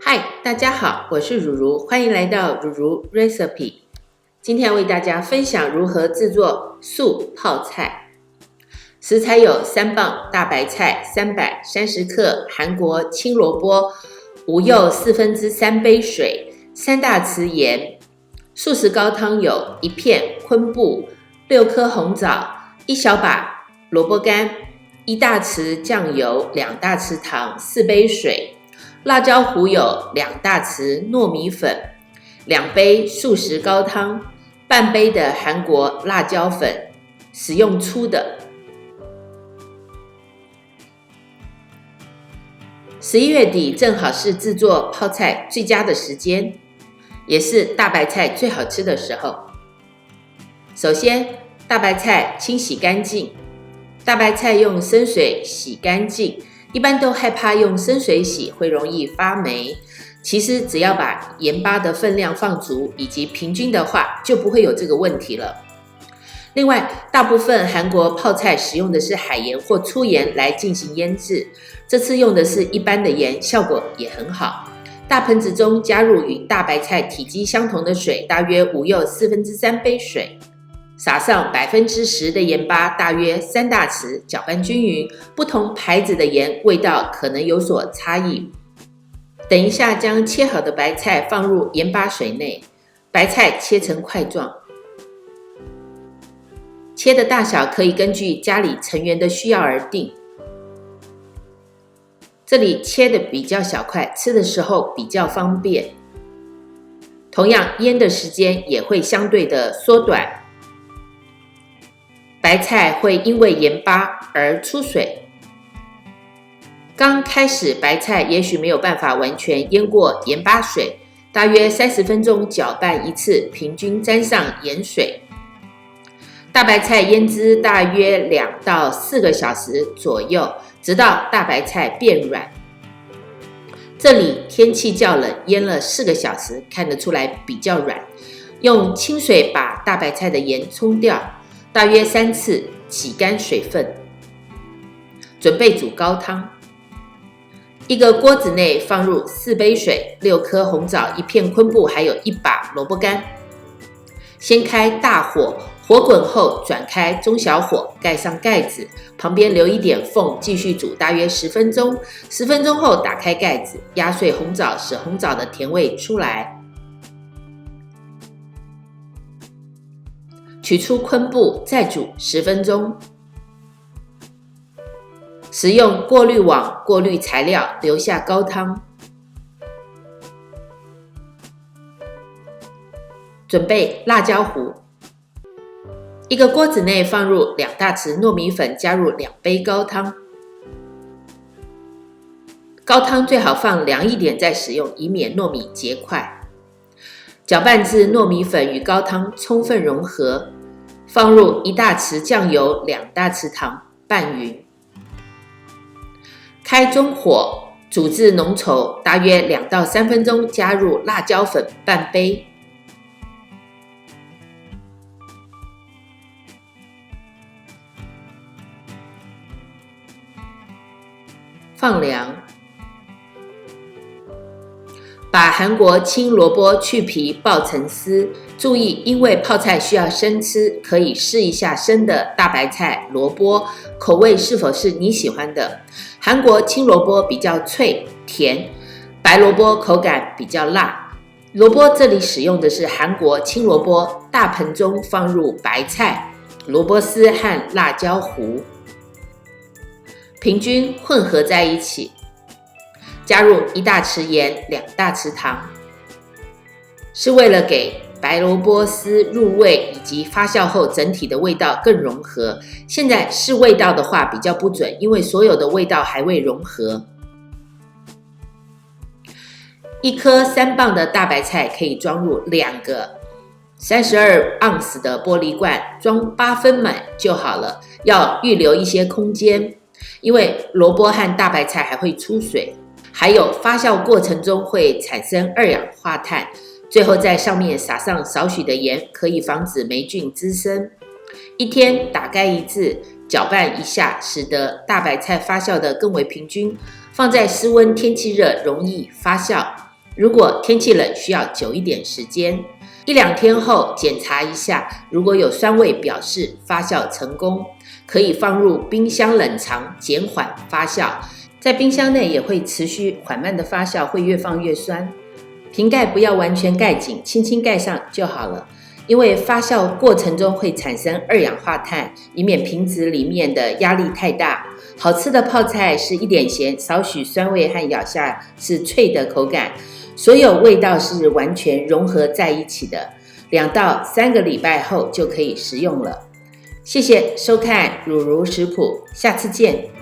嗨，大家好，我是如如，欢迎来到如如 Recipe。今天为大家分享如何制作素泡菜。食材有3磅大白菜330克，韩国青萝卜，无柚3/4杯水，3大匙盐。素食高汤有1片昆布，6颗红枣，1小把萝卜干，1大匙酱油，2大匙糖，4杯水。辣椒糊有2大匙糯米粉，2杯素食高汤，半杯的韩国辣椒粉，使用粗的。11月底正好是制作泡菜最佳的时间，也是大白菜最好吃的时候。首先，大白菜清洗干净，大白菜用生水洗干净。一般都害怕用生水洗会容易发霉，其实只要把盐巴的分量放足以及平均的话，就不会有这个问题了。另外，大部分韩国泡菜使用的是海盐或粗盐来进行腌制，这次用的是一般的盐，效果也很好。大盆子中加入与大白菜体积相同的水，大约无柚3/4杯水。撒上10%的盐巴，大约3大匙，搅拌均匀。不同牌子的盐味道可能有所差异。等一下将切好的白菜放入盐巴水内，白菜切成块状。切的大小可以根据家里成员的需要而定。这里切的比较小块，吃的时候比较方便。同样，腌的时间也会相对的缩短。白菜会因为盐巴而出水。刚开始白菜也许没有办法完全腌过盐巴水，大约30分钟搅拌一次，平均沾上盐水。大白菜腌制大约2到4个小时左右，直到大白菜变软。这里天气较冷，腌了4个小时，看得出来比较软。用清水把大白菜的盐冲掉，大约3次挤干水分。准备煮高汤。一个锅子内放入4杯水、6颗红枣、1片昆布，还有1把萝卜干。先开大火，火滚后转开中小火，盖上盖子，旁边留一点缝，继续煮大约10分钟。10分钟后打开盖子，压碎红枣，使红枣的甜味出来。取出昆布，再煮10分钟。使用过滤网过滤材料，留下高汤。准备辣椒糊。一个锅子内放入2大匙糯米粉，加入2杯高汤。高汤最好放凉一点再使用，以免糯米结块。搅拌至糯米粉与高汤充分融合，放入1大匙酱油、2大匙糖，拌匀。开中火煮至浓稠，大约2到3分钟，加入辣椒粉半杯。放凉。把韩国青萝卜去皮爆成丝，注意，因为泡菜需要生吃，可以试一下生的大白菜、萝卜，口味是否是你喜欢的。韩国青萝卜比较脆甜，白萝卜口感比较辣。萝卜这里使用的是韩国青萝卜，大盆中放入白菜、萝卜丝和辣椒糊，平均混合在一起。加入1大匙盐、2大匙糖，是为了给白萝卜丝入味以及发酵后整体的味道更融合。现在试味道的话比较不准，因为所有的味道还未融合。一颗3磅的大白菜可以装入2个32盎司的玻璃罐，装8分满就好了。要预留一些空间，因为萝卜和大白菜还会出水。还有发酵过程中会产生2氧化碳，最后在上面撒上少许的盐，可以防止霉菌滋生。一天打盖一次，搅拌一下，使得大白菜发酵的更为平均。放在室温，天气热容易发酵。如果天气冷，需要久一点时间。1-2天后检查一下，如果有酸味，表示发酵成功，可以放入冰箱冷藏，减缓发酵。在冰箱内也会持续缓慢的发酵，会越放越酸。瓶盖不要完全盖紧，轻轻盖上就好了。因为发酵过程中会产生二氧化碳，以免瓶子里面的压力太大。好吃的泡菜是一点咸，少许酸味和咬下是脆的口感，所有味道是完全融合在一起的。2到3个礼拜后就可以食用了。谢谢收看乳如食谱，下次见。